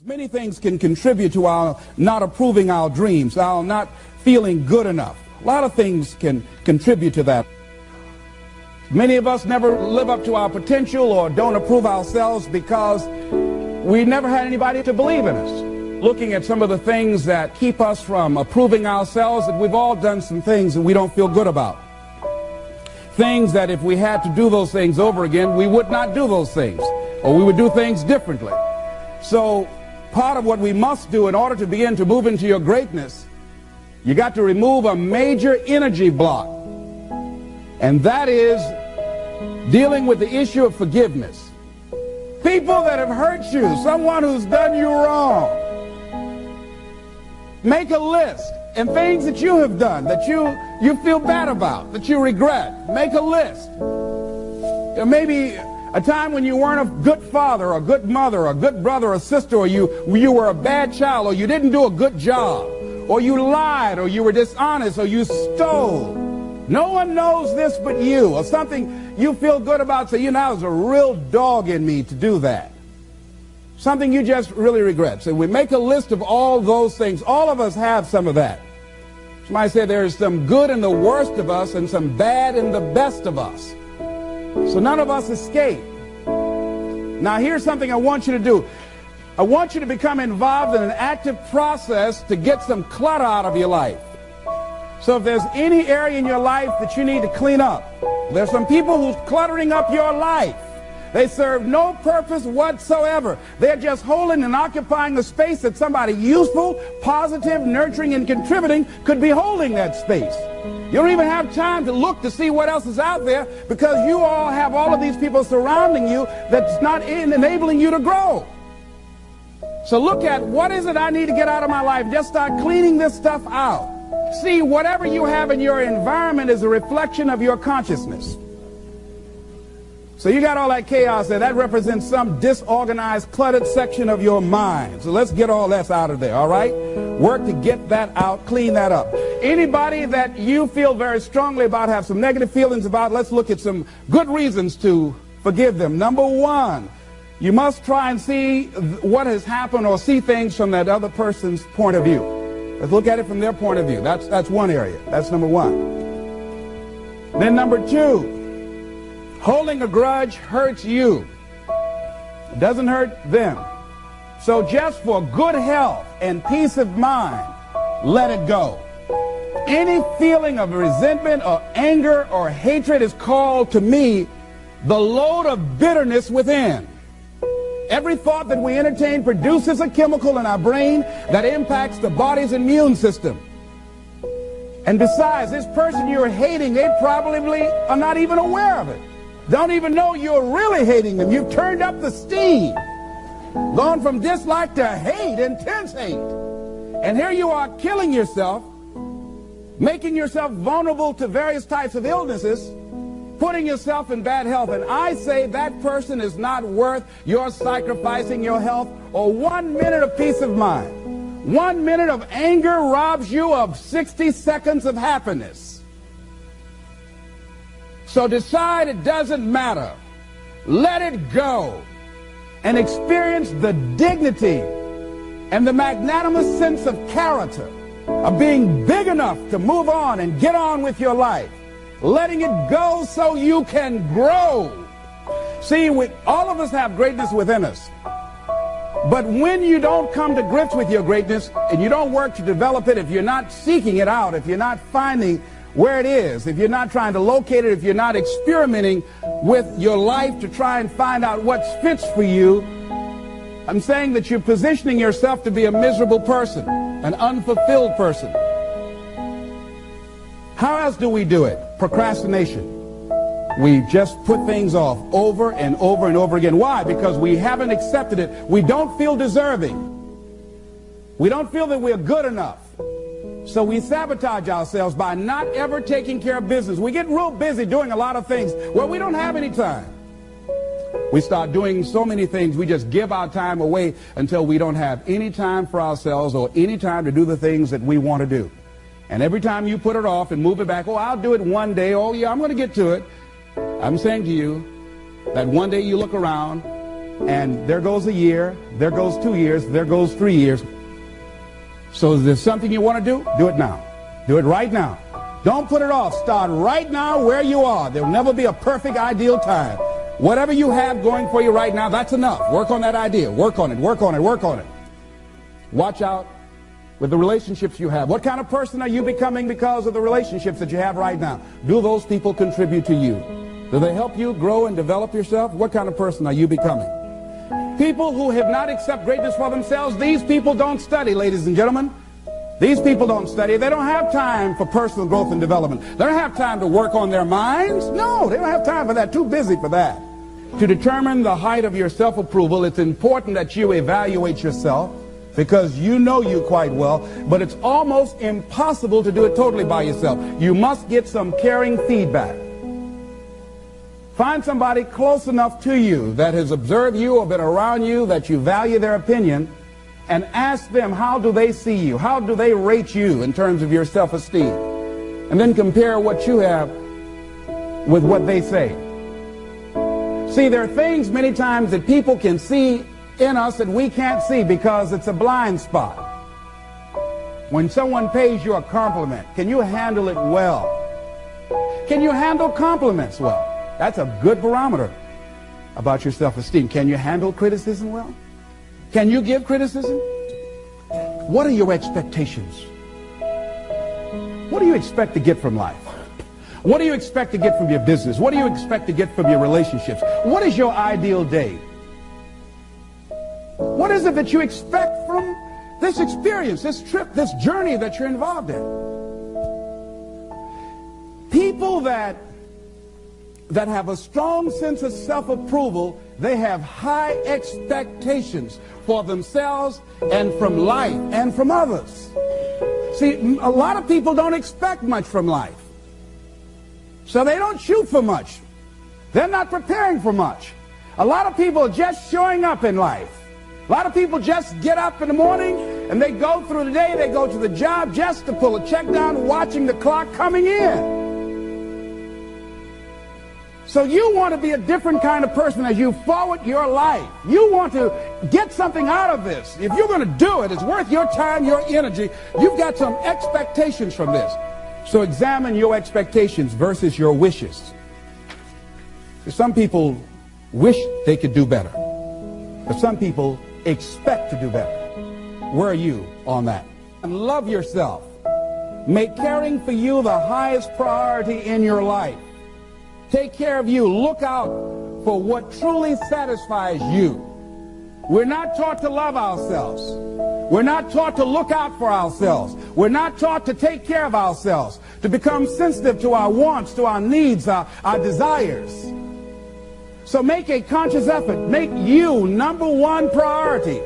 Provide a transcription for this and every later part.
Many things can contribute to our not approving our dreams, our not feeling good enough. A lot of things can contribute to that. Many of us never live up to our potential or don't approve ourselves because we never had anybody to believe in us. Looking at some of the things that keep us from approving ourselves, that we've all done some things that we don't feel good about. Things that if we had to do those things over again, we would not do those things, or we would do things differently. So part of what we must do in order to begin to move into your greatness, you got to remove a major energy block. And that is dealing with the issue of forgiveness. People that have hurt you, someone who's done you wrong. Make a list, and things that you have done that you feel bad about, that you regret. Make a list. Maybe a time when you weren't a good father or a good mother or a good brother or sister, or you were a bad child, or you didn't do a good job, or you lied, or you were dishonest, or you stole. No one knows this but you, or something you feel good about. Say, I was a real dog in me to do that. Something you just really regret. So we make a list of all those things. All of us have some of that. Somebody said there's some good in the worst of us and some bad in the best of us. So none of us escape. Now here's something I want you to do. I want you to become involved in an active process to get some clutter out of your life. So if there's any area in your life that you need to clean up, there's some people who's cluttering up your life. They serve no purpose whatsoever. They're just holding and occupying the space that somebody useful, positive, nurturing, and contributing could be holding that space. You don't even have time to look to see what else is out there because you all have all of these people surrounding you that's not enabling you to grow. So look at what is it I need to get out of my life. Just start cleaning this stuff out. See, whatever you have in your environment is a reflection of your consciousness. So you got all that chaos there. That represents some disorganized, cluttered section of your mind. So let's get all that out of there, all right? Work to get that out, clean that up. Anybody that you feel very strongly about, have some negative feelings about, let's look at some good reasons to forgive them. Number one, you must try and see what has happened or see things from that other person's point of view. Let's look at it from their point of view. That's one area. That's number one. Then number two, holding a grudge hurts you. It doesn't hurt them. So just for good health and peace of mind, let it go. Any feeling of resentment or anger or hatred is called to me the load of bitterness within. Every thought that we entertain produces a chemical in our brain that impacts the body's immune system. And besides, this person you're hating, they probably are not even aware of it. Don't even know you're really hating them. You've turned up the steam. Gone from dislike to hate, intense hate. And here you are killing yourself, making yourself vulnerable to various types of illnesses, putting yourself in bad health. And I say that person is not worth your sacrificing your health or 1 minute of peace of mind. 1 minute of anger robs you of 60 seconds of happiness. So decide it doesn't matter. Let it go and experience the dignity and the magnanimous sense of character of being big enough to move on and get on with your life. Letting it go so you can grow. See, all of us have greatness within us. But when you don't come to grips with your greatness and you don't work to develop it, if you're not seeking it out, if you're not finding where it is, if you're not trying to locate it, if you're not experimenting with your life to try and find out what fits for you, I'm saying that you're positioning yourself to be a miserable person, an unfulfilled person. How else do we do it? Procrastination. We just put things off over and over and over again. Why? Because we haven't accepted it. We don't feel deserving. We don't feel that we're good enough. So we sabotage ourselves by not ever taking care of business. We get real busy doing a lot of things where we don't have any time. We start doing so many things, we just give our time away until we don't have any time for ourselves or any time to do the things that we want to do. And every time you put it off and move it back, oh, I'll do it one day, oh yeah, I'm going to get to it. I'm saying to you that one day you look around And there goes a year, there goes 2 years, there goes 3 years. So is there something you want to do? Do it now. Do it right now. Don't put it off. Start right now where you are. There will never be a perfect, ideal time. Whatever you have going for you right now, that's enough. Work on that idea. Work on it, work on it, work on it. Watch out with the relationships you have. What kind of person are you becoming because of the relationships that you have right now? Do those people contribute to you? Do they help you grow and develop yourself? What kind of person are you becoming? People who have not accepted greatness for themselves, these people don't study, ladies and gentlemen. These people don't study. They don't have time for personal growth and development. They don't have time to work on their minds. No, they don't have time for that. Too busy for that. To determine the height of your self-approval, it's important that you evaluate yourself, because you know you quite well, but it's almost impossible to do it totally by yourself. You must get some caring feedback. Find somebody close enough to you that has observed you or been around you that you value their opinion, and ask them, how do they see you? How do they rate you in terms of your self-esteem? And then compare what you have with what they say. See, there are things many times that people can see in us that we can't see because it's a blind spot. When someone pays you a compliment, can you handle it well? Can you handle compliments well? That's a good barometer about your self-esteem. Can you handle criticism well? Can you give criticism? What are your expectations? What do you expect to get from life? What do you expect to get from your business? What do you expect to get from your relationships? What is your ideal day? What is it that you expect from this experience, this trip, this journey that you're involved in? People that have a strong sense of self-approval, they have high expectations for themselves and from life and from others. See, a lot of people don't expect much from life. So they don't shoot for much. They're not preparing for much. A lot of people are just showing up in life. A lot of people just get up in the morning and they go through the day, they go to the job just to pull a check down, watching the clock coming in. So you want to be a different kind of person as you forward your life. You want to get something out of this. If you're going to do it, it's worth your time, your energy. You've got some expectations from this. So examine your expectations versus your wishes. Some people wish they could do better, but some people expect to do better. Where are you on that? And love yourself. Make caring for you the highest priority in your life. Take care of you. Look out for what truly satisfies you. We're not taught to love ourselves. We're not taught to look out for ourselves. We're not taught to take care of ourselves, to become sensitive to our wants, to our needs, our desires. So make a conscious effort. Make you number one priority.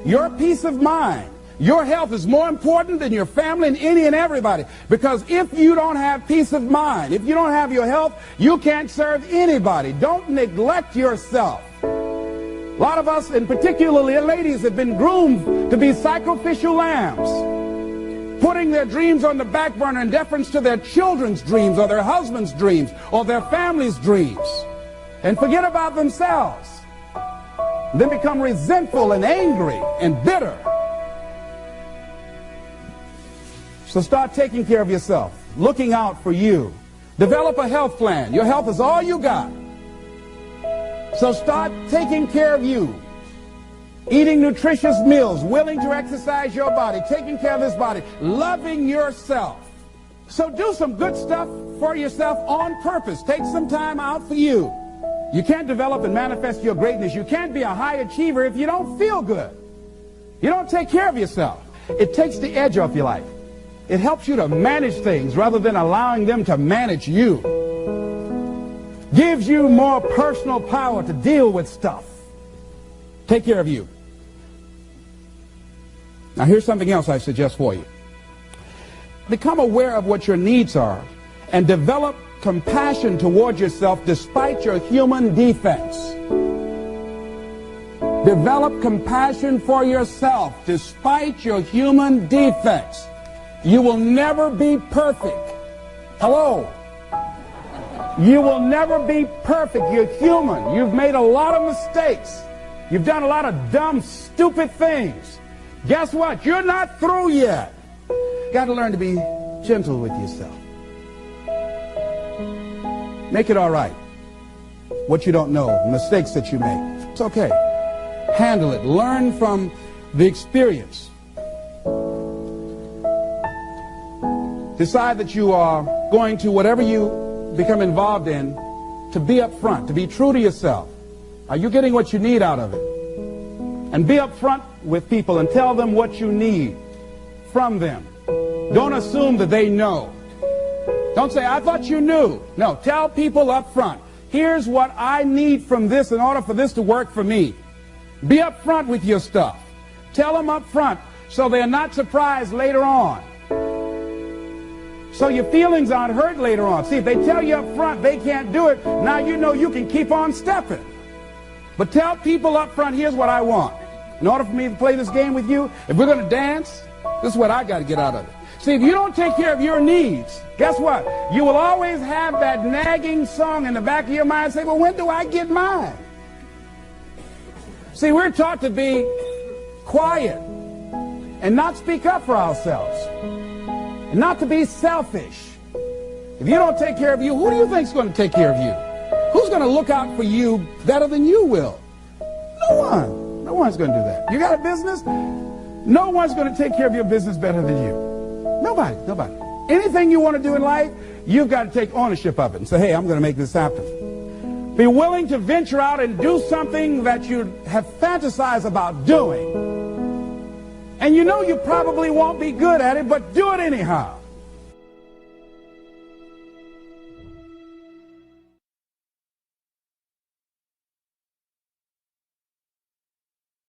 Your peace of mind. Your health is more important than your family and any and everybody. Because if you don't have peace of mind, if you don't have your health, you can't serve anybody. Don't neglect yourself. A lot of us, and particularly ladies, have been groomed to be sacrificial lambs, putting their dreams on the back burner in deference to their children's dreams or their husband's dreams or their family's dreams, and forget about themselves. Then become resentful and angry and bitter. So start taking care of yourself, looking out for you. Develop a health plan. Your health is all you got. So start taking care of you. Eating nutritious meals, willing to exercise your body, taking care of this body, loving yourself. So do some good stuff for yourself on purpose. Take some time out for you. You can't develop and manifest your greatness. You can't be a high achiever if you don't feel good. You don't take care of yourself. It takes the edge off your life. It helps you to manage things rather than allowing them to manage you. Gives you more personal power to deal with stuff. Take care of you. Now here's something else I suggest for you. Become aware of what your needs are and develop compassion toward yourself despite your human defects. Develop compassion for yourself despite your human defects. You will never be perfect. Hello? You will never be perfect. You're human. You've made a lot of mistakes. You've done a lot of dumb, stupid things. Guess what? You're not through yet. Got to learn to be gentle with yourself. Make it all right. What you don't know, mistakes that you make. It's okay. Handle it. Learn from the experience. Decide that you are going to, whatever you become involved in, to be up front, to be true to yourself. Are you getting what you need out of it? And be up front with people and tell them what you need from them. Don't assume that they know. Don't say, I thought you knew. No, tell people up front, here's what I need from this in order for this to work for me. Be up front with your stuff. Tell them up front so they're not surprised later on. So your feelings aren't hurt later on. See, if they tell you up front they can't do it, now you know you can keep on stepping. But tell people up front, here's what I want. In order for me to play this game with you, if we're going to dance, this is what I got to get out of it. See, if you don't take care of your needs, guess what? You will always have that nagging song in the back of your mind say, well, when do I get mine? See, we're taught to be quiet and not speak up for ourselves and not to be selfish. If you don't take care of you, who do you think is going to take care of you? Who's going to look out for you better than you will? No one. No one's going to do that. You got a business? No one's going to take care of your business better than you. Nobody, nobody. Anything you want to do in life, you've got to take ownership of it and say, hey, I'm going to make this happen. Be willing to venture out and do something that you have fantasized about doing. And you know you probably won't be good at it, but do it anyhow.